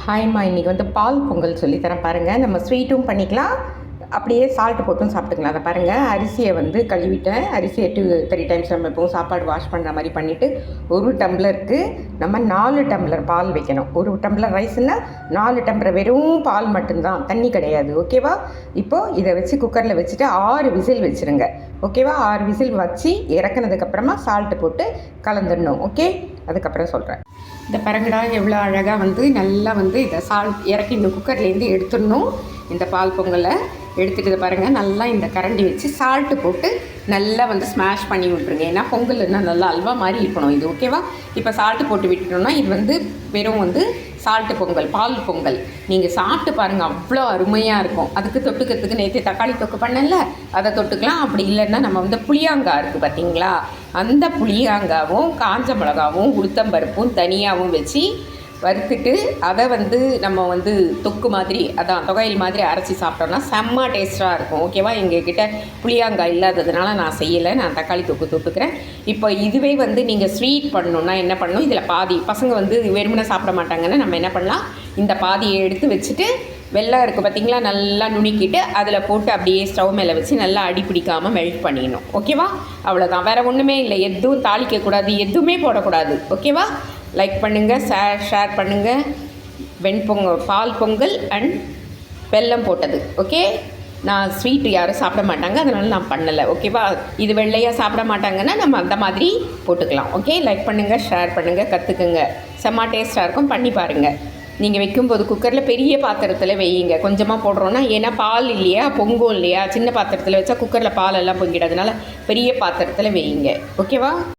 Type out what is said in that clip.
ஹாய்மா, இன்றைக்கி வந்து பால் பொங்கல் சொல்லித்தரேன் பாருங்கள். நம்ம ஸ்வீட்டும் பண்ணிக்கலாம், அப்படியே சால்ட்டு போட்டும் சாப்பிட்டுக்கலாம். அதை பாருங்கள், அரிசியை வந்து கழுவிட்டேன். அரிசியை 3 டைம்ஸ் நம்ம எப்பவும் சாப்பாடு வாஷ் பண்ணுற மாதிரி பண்ணிவிட்டு, 1 டம்ளருக்கு நம்ம 4 டம்ளர் பால் வைக்கணும். 1 டம்ளர் ரைஸ்னால் 4 டம்ளர் வெறும் பால் மட்டும்தான், தண்ணி கிடையாது. ஓகேவா? இப்போது இதை வச்சு குக்கரில் வச்சுட்டு 6 விசில் வச்சுருங்க. ஓகேவா? 6 விசில் வச்சு இறக்குனதுக்கப்புறமா சால்ட்டு போட்டு கலந்துடணும். ஓகே, அதுக்கப்புறம் சொல்கிறேன். இந்த பரங்கடா எவ்வளோ அழகாக வந்து நல்லா வந்து இதை இறக்கி இந்த குக்கர்லேருந்து எடுத்துடணும். இந்த பால் பொங்கலை எடுத்துகிட்டு பாருங்கள், நல்லா இந்த கரண்டி வச்சு சால்ட்டு போட்டு நல்லா வந்து ஸ்மாஷ் பண்ணி விட்ருங்க. ஏன்னா பொங்கல் இருந்தால் நல்லா அல்வா மாதிரி இருக்கணும் இது. ஓகேவா? இப்போ சால்ட்டு போட்டு விட்டுட்டோம்னா இது வந்து வெறும் வந்து சால்ட்டு பொங்கல், பால் பொங்கல். நீங்கள் சாப்பிட்டு பாருங்கள், அவ்வளோ அருமையாக இருக்கும். அதுக்கு தொட்டுக்கிறதுக்கு நேற்று தக்காளி தொக்கு பண்ணல, அதை தொட்டுக்கலாம். அப்படி இல்லைன்னா நம்ம வந்து புளியாங்காய் இருக்குது பார்த்தீங்களா, அந்த புளியாங்காவும் காஞ்ச மிளகாவும் உளுத்தம்பருப்பும் தனியாகவும் வச்சு வறுத்துட்டு அதை வந்து நம்ம வந்து தொக்கு மாதிரி, அதான் தொகையில் மாதிரி அரைச்சி சாப்பிட்டோம்னா செம்ம டேஸ்ட்டாக இருக்கும். ஓகேவா? எங்ககிட்ட புளியாங்காய் இல்லாததுனால நான் செய்யலை, நான் தக்காளி தொக்கு தொட்டுக்கிறேன். இப்போ இதுவே வந்து நீங்கள் ஸ்வீட் பண்ணணுன்னா என்ன பண்ணணும், இதில் பாதி பசங்க வந்து வெறுமனை சாப்பிட மாட்டாங்கன்னா நம்ம என்ன பண்ணலாம், இந்த பாதியை எடுத்து வச்சுட்டு வெல்லம் இருக்குது பார்த்திங்களா, நல்லா நுணுக்கிட்டு அதில் போட்டு அப்படியே ஸ்டவ் மேலே வச்சு நல்லா அடி பிடிக்காமல் மெல்ட் பண்ணிடணும். ஓகேவா? அவ்வளோதான், வேறு ஒன்றுமே இல்லை. எதுவும் தாளிக்கக்கூடாது, எதுவுமே போடக்கூடாது. ஓகேவா? லைக் பண்ணுங்கள், ஷேர் பண்ணுங்கள். வெண்பொங்கல், பால் பொங்கல் அண்ட் வெல்லம் போட்டது. ஓகே, நான் ஸ்வீட் யாரும் சாப்பிட மாட்டாங்க, அதனால நான் பண்ணலை. ஓகேவா? இது வெள்ளையாக சாப்பிட மாட்டாங்கன்னா நம்ம அந்த மாதிரி போட்டுக்கலாம். ஓகே, லைக் பண்ணுங்கள், ஷேர் பண்ணுங்கள், கற்றுக்குங்க. செம்ம டேஸ்ட்டாக இருக்கும், பண்ணி பாருங்கள். நீங்கள் வைக்கும்போது குக்கரில் பெரிய பாத்திரத்தில் வையுங்க. கொஞ்சமாக போடுறோன்னா, ஏன்னா பால் இல்லையா, பொங்கும் இல்லையா. சின்ன பாத்திரத்தில் வச்சா குக்கரில் பால் எல்லாம் பொங்கிடாதனால பெரிய பாத்திரத்தில் வையுங்க. ஓகேவா?